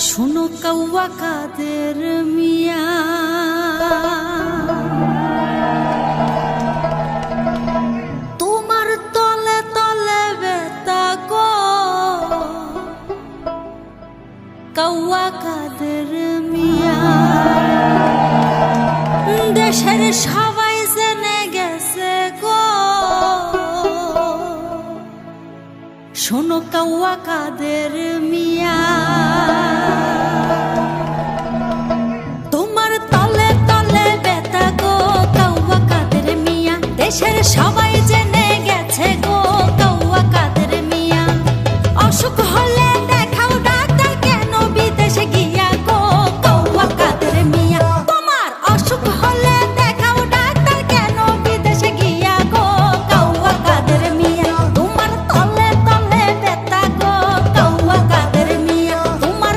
শোনো কাউয়া কাদের মিয়া, তোমার তলে তলে বেতা গো কাউয়া কাদের মিয়া। দেশের সবাই জেনে গেছে গো, শোনো কাউয়া কাদের মিয়া।